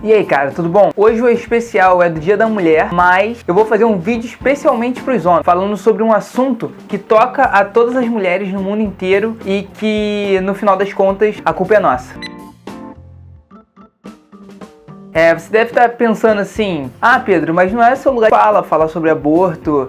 E aí, cara, tudo bom? Hoje o especial é do Dia da Mulher, mas eu vou fazer um vídeo especialmente para os homens, falando sobre um assunto que toca a todas as mulheres no mundo inteiro e que, no final das contas, a culpa é nossa. Você deve estar pensando assim, Pedro, mas não é seu lugar de falar sobre aborto,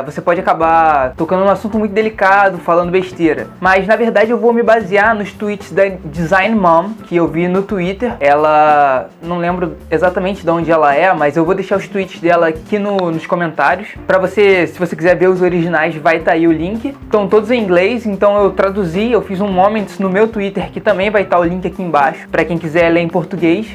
você pode acabar tocando num assunto muito delicado, falando besteira. Mas na verdade eu vou me basear nos tweets da Design Mom, que eu vi no Twitter. Ela, não lembro exatamente de onde ela é, mas eu vou deixar os tweets dela aqui nos comentários. Pra você, se você quiser ver os originais, vai estar aí o link. Estão todos em inglês, então eu traduzi, eu fiz um Moments no meu Twitter, que também vai estar o link aqui embaixo, pra quem quiser ler em português,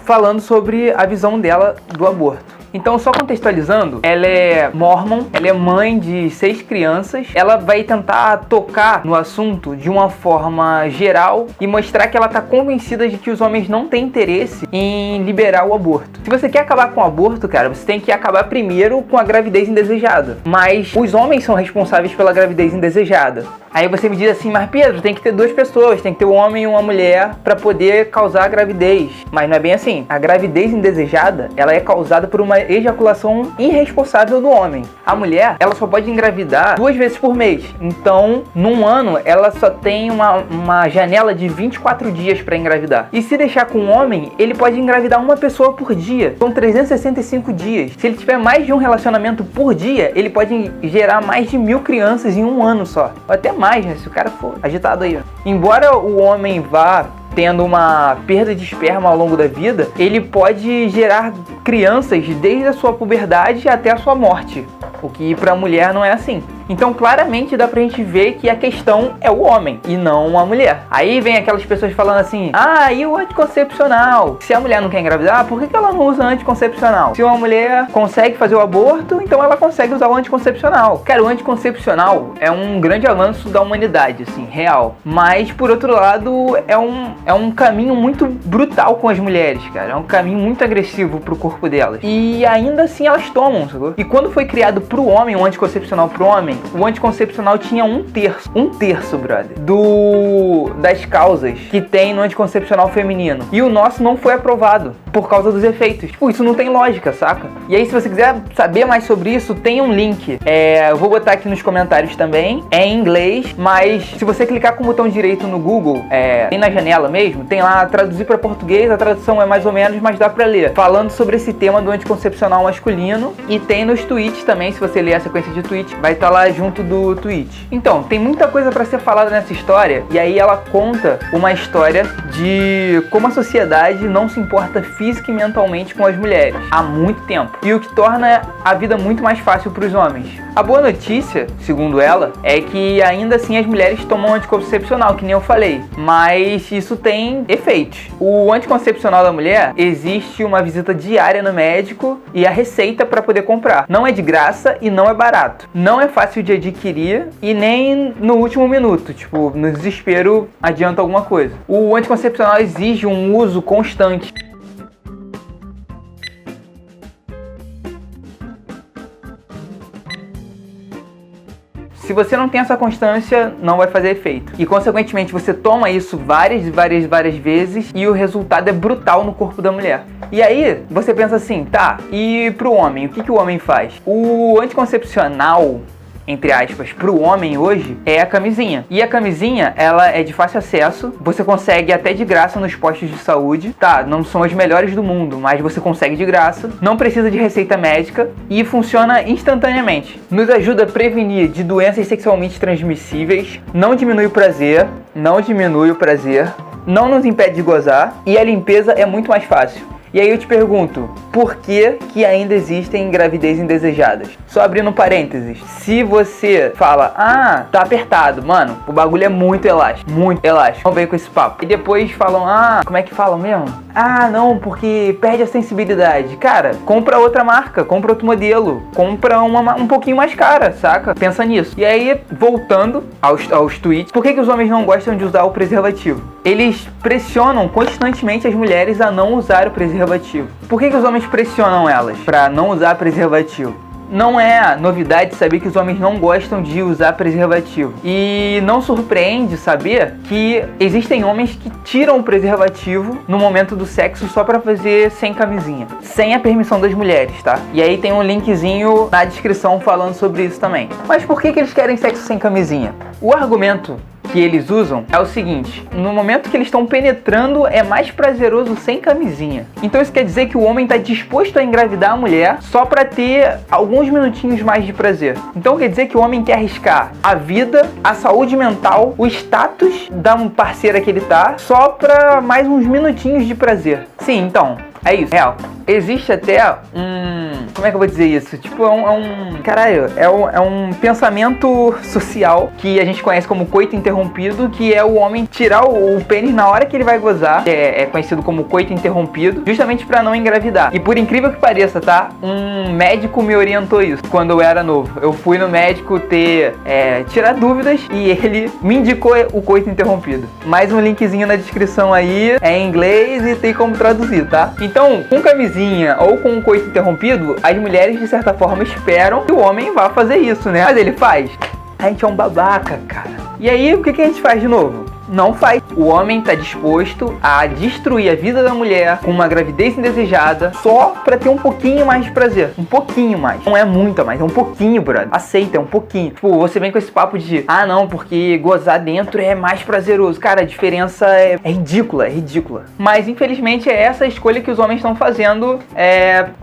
falando sobre a visão dela do aborto. Então, só contextualizando, ela é mormon, ela é mãe de 6 crianças, ela vai tentar tocar no assunto de uma forma geral e mostrar que ela está convencida de que os homens não têm interesse em liberar o aborto. Se você quer acabar com o aborto, cara, você tem que acabar primeiro com a gravidez indesejada. Mas os homens são responsáveis pela gravidez indesejada. Aí você me diz assim, mas Pedro, tem que ter 2 pessoas, tem que ter um homem e uma mulher para poder causar a gravidez. Mas não é bem assim. A gravidez indesejada, ela é causada por uma ejaculação irresponsável do homem. A mulher, ela só pode engravidar 2 vezes por mês. Então, num ano, ela só tem uma janela de 24 dias para engravidar. E se deixar com o homem, ele pode engravidar uma pessoa por dia. São 365 dias. Se ele tiver mais de um relacionamento por dia, ele pode gerar mais de 1000 crianças em um ano só. Ou até mais, né? Se o cara for agitado aí. Embora o homem vá tendo uma perda de esperma ao longo da vida, ele pode gerar crianças desde a sua puberdade até a sua morte, o que para a mulher não é assim. Então claramente dá pra gente ver que a questão é o homem e não a mulher. Aí vem aquelas pessoas falando assim, e o anticoncepcional? Se a mulher não quer engravidar, por que ela não usa anticoncepcional? Se uma mulher consegue fazer o aborto, então ela consegue usar o anticoncepcional. Cara, o anticoncepcional é um grande avanço da humanidade, assim, real. Mas, por outro lado, é um caminho muito brutal com as mulheres, cara. É um caminho muito agressivo pro corpo delas. E ainda assim elas tomam, sacou? E quando foi criado pro homem, o anticoncepcional pro homem, o anticoncepcional tinha um terço, brother, das causas que tem no anticoncepcional feminino. E o nosso não foi aprovado por causa dos efeitos. Tipo, isso não tem lógica, saca? E aí, se você quiser saber mais sobre isso, tem um link. Eu vou botar aqui nos comentários também. É em inglês, mas se você clicar com o botão direito no Google, tem na janela mesmo, tem lá traduzir para português, a tradução é mais ou menos, mas dá pra ler. Falando sobre esse tema do anticoncepcional masculino. E tem nos tweets também, se você ler a sequência de tweets, vai estar lá junto do tweet. Então, tem muita coisa para ser falada nessa história, e aí ela conta uma história de como a sociedade não se importa física e mentalmente com as mulheres há muito tempo, e o que torna a vida muito mais fácil para os homens. A boa notícia, segundo ela, é que ainda assim as mulheres tomam anticoncepcional, que nem eu falei, mas isso tem efeitos. O anticoncepcional da mulher, existe uma visita diária no médico e a receita para poder comprar. Não é de graça e não é barato. Não é fácil de adquirir e nem no último minuto, tipo, no desespero adianta alguma coisa. O anticoncepcional exige um uso constante. Se você não tem essa constância, não vai fazer efeito. E, consequentemente, você toma isso várias vezes e o resultado é brutal no corpo da mulher. E aí, você pensa assim, e pro homem? O que o homem faz? O anticoncepcional, entre aspas, pro homem hoje, é a camisinha. E a camisinha, ela é de fácil acesso, você consegue até de graça nos postos de saúde. Não são as melhores do mundo, mas você consegue de graça, não precisa de receita médica e funciona instantaneamente. Nos ajuda a prevenir de doenças sexualmente transmissíveis, não diminui o prazer, não nos impede de gozar e a limpeza é muito mais fácil. E aí eu te pergunto, por que ainda existem gravidez indesejadas? Só abrindo um parênteses, se você fala, tá apertado, mano, o bagulho é muito elástico, não vem com esse papo. E depois falam, como é que falam mesmo? Não, porque perde a sensibilidade. Cara, compra outra marca, compra outro modelo, compra um pouquinho mais cara, saca? Pensa nisso. E aí, voltando aos tweets, por que os homens não gostam de usar o preservativo? Eles pressionam constantemente as mulheres a não usar o preservativo. Por que os homens pressionam elas pra não usar preservativo? não é novidade saber que os homens não gostam de usar preservativo. E não surpreende saber que existem homens que tiram o preservativo no momento do sexo só pra fazer sem camisinha, sem a permissão das mulheres, tá? E aí tem um linkzinho na descrição falando sobre isso também. Mas por que eles querem sexo sem camisinha? O argumento que eles usam é o seguinte: no momento que eles estão penetrando é mais prazeroso sem camisinha. Então isso quer dizer que o homem está disposto a engravidar a mulher só para ter alguns minutinhos mais de prazer. Então quer dizer que o homem quer arriscar a vida, a saúde mental, o status da parceira que ele tá, só para mais uns minutinhos de prazer. Sim, então é isso, real. Existe até como é que eu vou dizer isso? Tipo, é um pensamento social que a gente conhece como coito interrompido, que é o homem tirar o pênis na hora que ele vai gozar, que é conhecido como coito interrompido, justamente pra não engravidar. E por incrível que pareça, tá? Um médico me orientou isso quando eu era novo. Eu fui no médico tirar dúvidas e ele me indicou o coito interrompido. Mais um linkzinho na descrição aí, é em inglês e tem como traduzir, tá? Então, com camisinha ou com um coito interrompido, as mulheres de certa forma esperam que o homem vá fazer isso, né? Mas ele faz. A gente é um babaca, cara. E aí, o que a gente faz de novo? Não faz. O homem tá disposto a destruir a vida da mulher com uma gravidez indesejada só pra ter um pouquinho mais de prazer. Um pouquinho mais. Não é muito mais, é um pouquinho, brother. Aceita, é um pouquinho. Tipo, você vem com esse papo de não, porque gozar dentro é mais prazeroso. Cara, a diferença é ridícula, é ridícula. Mas, infelizmente, é essa a escolha que os homens estão fazendo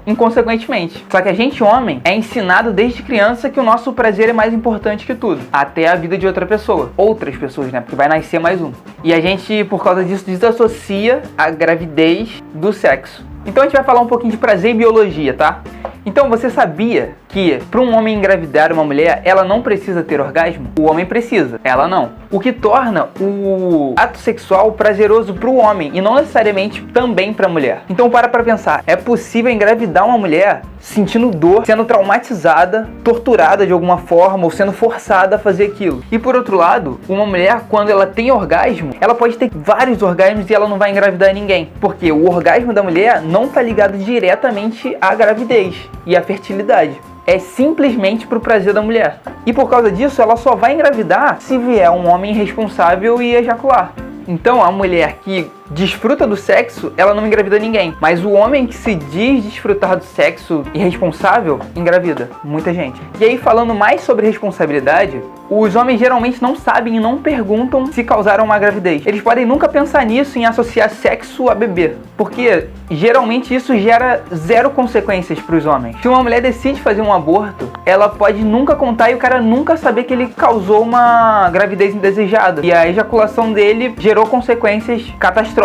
inconsequentemente. Só que a gente, homem, é ensinado desde criança que o nosso prazer é mais importante que tudo. Até a vida de outra pessoa. Outras pessoas, né? Porque vai nascer mais um. E a gente, por causa disso, desassocia a gravidez do sexo. Então a gente vai falar um pouquinho de prazer e biologia, tá? Então você sabia que para um homem engravidar uma mulher, ela não precisa ter orgasmo? O homem precisa, ela não. O que torna o ato sexual prazeroso para o homem e não necessariamente também para a mulher. Então para pensar, é possível engravidar uma mulher sentindo dor, sendo traumatizada, torturada de alguma forma ou sendo forçada a fazer aquilo. E por outro lado, uma mulher, quando ela tem orgasmo, ela pode ter vários orgasmos e ela não vai engravidar ninguém. Porque o orgasmo da mulher não está ligado diretamente à gravidez e à fertilidade. É simplesmente pro prazer da mulher. E por causa disso, ela só vai engravidar se vier um homem responsável e ejacular. Então, a mulher que desfruta do sexo, ela não engravida ninguém. Mas o homem que se diz desfrutar do sexo irresponsável, engravida muita gente. E aí, falando mais sobre responsabilidade, os homens geralmente não sabem e não perguntam se causaram uma gravidez. Eles podem nunca pensar nisso, em associar sexo a bebê. Porque, geralmente, isso gera zero consequências para os homens. Se uma mulher decide fazer um aborto, ela pode nunca contar e o cara nunca saber que ele causou uma gravidez indesejada. E a ejaculação dele gerou consequências catastróficas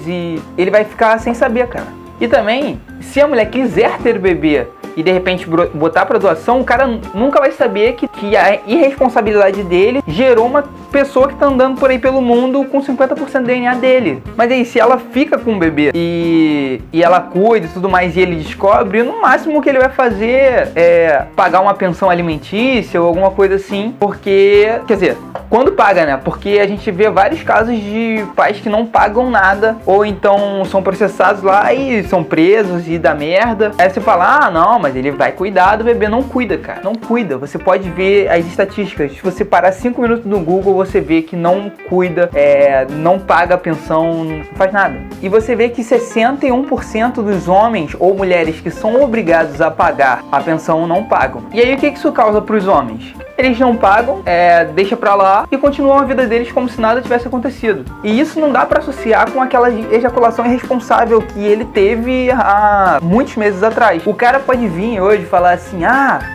e ele vai ficar sem saber, cara. E também, se a mulher quiser ter bebê e de repente botar pra doação, o cara nunca vai saber que a irresponsabilidade dele gerou uma pessoa que tá andando por aí pelo mundo com 50% do DNA dele. Mas aí, se ela fica com o bebê e ela cuida e tudo mais e ele descobre, no máximo o que ele vai fazer é pagar uma pensão alimentícia ou alguma coisa assim, porque, quer dizer, quando paga, né? Porque a gente vê vários casos de pais que não pagam nada ou então são processados lá e são presos e dá merda. Aí você fala, não, mas ele vai cuidar do bebê. Não cuida, cara. Não cuida. Você pode ver as estatísticas. Se você parar 5 minutos no Google, você vê que não cuida, não paga a pensão, não faz nada. E você vê que 61% dos homens ou mulheres que são obrigados a pagar a pensão não pagam. E aí o que isso causa para os homens? Eles não pagam, deixa pra lá e continuam a vida deles como se nada tivesse acontecido. E isso não dá pra associar com aquela ejaculação irresponsável que ele teve há muitos meses atrás. O cara pode vir hoje e falar assim,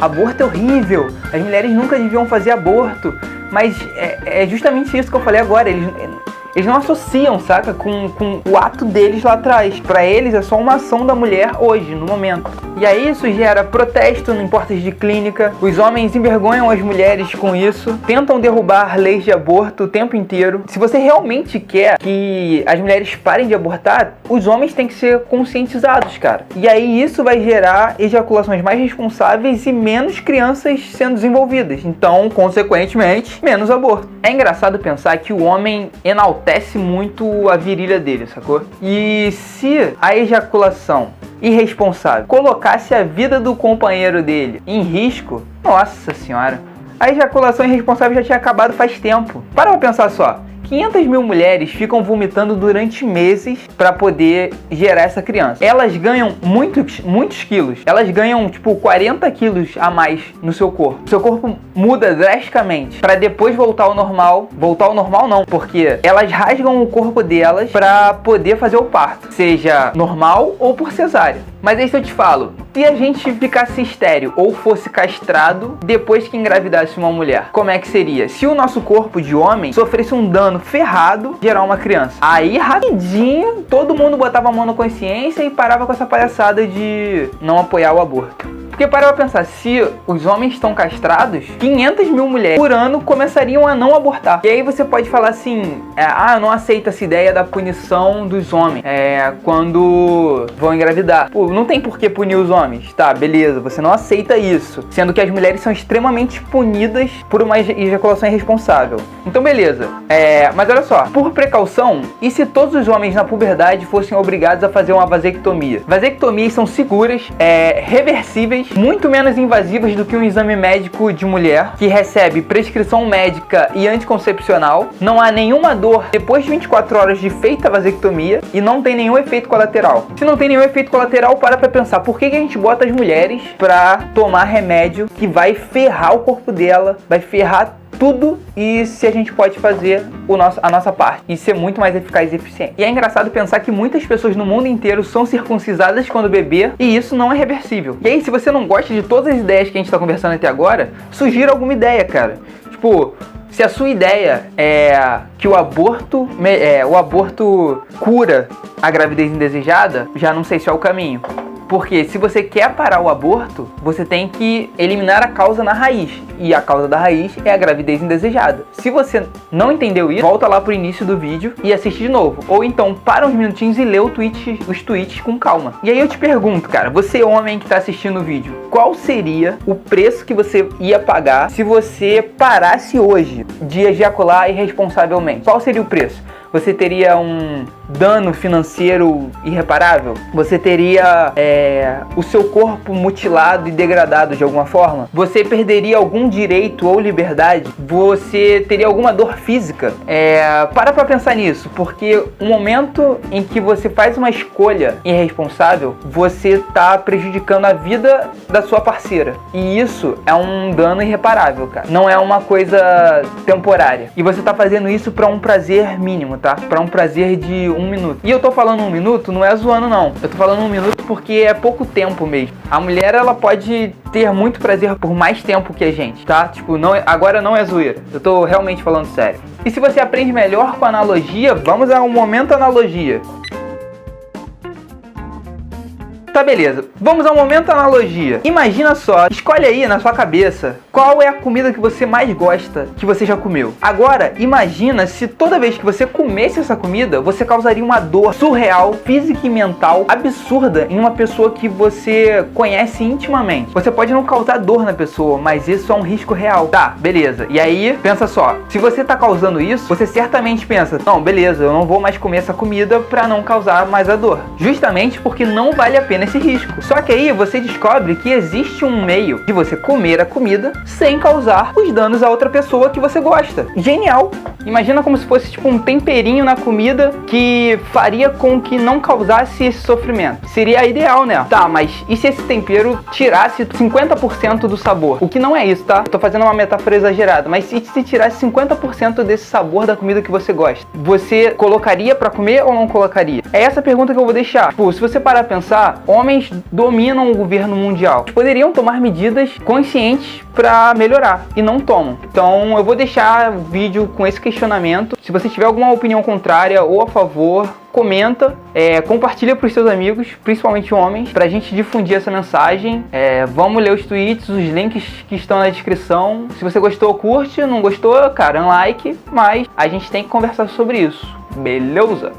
aborto é horrível, as mulheres nunca deviam fazer aborto. Mas é justamente isso que eu falei agora, eles não associam, saca, com o ato deles lá atrás. Pra eles é só uma ação da mulher hoje, no momento. E aí isso gera protesto em portas de clínica. Os homens envergonham as mulheres com isso. Tentam derrubar leis de aborto o tempo inteiro. Se você realmente quer que as mulheres parem de abortar, os homens têm que ser conscientizados, cara. E aí isso vai gerar ejaculações mais responsáveis e menos crianças sendo desenvolvidas. Então, consequentemente, menos aborto. É engraçado pensar que o homem enaltece muito a virilha dele, sacou? E se a ejaculação irresponsável colocasse a vida do companheiro dele em risco, nossa senhora, a ejaculação irresponsável já tinha acabado faz tempo. Para pra pensar só. 500 mil mulheres ficam vomitando durante meses para poder gerar essa criança. Elas ganham muitos quilos. Elas ganham, tipo, 40 quilos a mais no seu corpo. Seu corpo muda drasticamente para depois voltar ao normal. Voltar ao normal não, porque elas rasgam o corpo delas para poder fazer o parto. Seja normal ou por cesárea. Mas aí se eu te falo, se a gente ficasse estéril ou fosse castrado depois que engravidasse uma mulher, como é que seria? Se o nosso corpo de homem sofresse um dano ferrado, gerar uma criança. Aí rapidinho, todo mundo botava a mão na consciência e parava com essa palhaçada de não apoiar o aborto. Porque para pra pensar, se os homens estão castrados, 500 mil mulheres por ano começariam a não abortar. E aí você pode falar assim, eu não aceito essa ideia da punição dos homens quando vão engravidar. Pô, não tem por que punir os homens. Tá, beleza, você não aceita isso. Sendo que as mulheres são extremamente punidas por uma ejaculação irresponsável. Então beleza, mas olha só, por precaução, e se todos os homens na puberdade fossem obrigados a fazer uma vasectomia? Vasectomias são seguras, reversíveis, muito menos invasivas do que um exame médico de mulher, que recebe prescrição médica e anticoncepcional, não há nenhuma dor depois de 24 horas de feita a vasectomia e não tem nenhum efeito colateral. Se não tem nenhum efeito colateral, para pra pensar, por que a gente bota as mulheres pra tomar remédio que vai ferrar o corpo dela, vai ferrar tudo, e se a gente pode fazer a nossa parte e ser muito mais eficaz e eficiente. E é engraçado pensar que muitas pessoas no mundo inteiro são circuncisadas quando bebê e isso não é reversível. E aí, se você não gosta de todas as ideias que a gente tá conversando até agora, sugira alguma ideia, cara. Tipo, se a sua ideia é que o aborto cura a gravidez indesejada, já não sei se é o caminho. Porque se você quer parar o aborto, você tem que eliminar a causa na raiz. E a causa da raiz é a gravidez indesejada. Se você não entendeu isso, volta lá pro início do vídeo e assiste de novo. Ou então para uns minutinhos e lê os tweets com calma. E aí eu te pergunto, cara, você homem que tá assistindo o vídeo, qual seria o preço que você ia pagar se você parasse hoje de ejacular irresponsavelmente? Qual seria o preço? Você teria um dano financeiro irreparável? Você teria o seu corpo mutilado e degradado de alguma forma? Você perderia algum direito ou liberdade? Você teria alguma dor física? Para pra pensar nisso, porque o momento em que você faz uma escolha irresponsável, você tá prejudicando a vida da sua parceira. E isso é um dano irreparável, cara. Não é uma coisa temporária. E você tá fazendo isso pra um prazer mínimo, tá? Pra um prazer de 1 minuto. E eu tô falando 1 minuto, não é zoando não. Eu tô falando 1 minuto porque é pouco tempo mesmo. A mulher, ela pode ter muito prazer por mais tempo que a gente, tá? Tipo, agora não é zoeira. Eu tô realmente falando sério. E se você aprende melhor com analogia, vamos a um momento analogia. Tá, beleza. Vamos ao momento analogia. Imagina só, escolhe aí na sua cabeça qual é a comida que você mais gosta que você já comeu. Agora, imagina se toda vez que você comesse essa comida, você causaria uma dor surreal, física e mental, absurda em uma pessoa que você conhece intimamente. Você pode não causar dor na pessoa, mas isso é um risco real. Tá, beleza. E aí, pensa só, se você tá causando isso, você certamente pensa, não, beleza, eu não vou mais comer essa comida pra não causar mais a dor. Justamente porque não vale a pena esse risco. Só que aí você descobre que existe um meio de você comer a comida sem causar os danos a outra pessoa que você gosta. Genial! Imagina como se fosse tipo um temperinho na comida que faria com que não causasse esse sofrimento. Seria ideal, né? Tá, mas e se esse tempero tirasse 50% do sabor? O que não é isso, tá? Eu tô fazendo uma metáfora exagerada, mas se tirasse 50% desse sabor da comida que você gosta, você colocaria pra comer ou não colocaria? É essa pergunta que eu vou deixar. Tipo, se você parar a pensar, homens dominam o governo mundial. Eles poderiam tomar medidas conscientes pra melhorar e não tomam. Então eu vou deixar o vídeo com esse questionamento. Se você tiver alguma opinião contrária ou a favor, comenta, compartilha para os seus amigos, principalmente homens, pra gente difundir essa mensagem. Vamos ler os tweets, os links que estão na descrição. Se você gostou, curte. Não gostou, cara, um like. Mas a gente tem que conversar sobre isso. Beleza?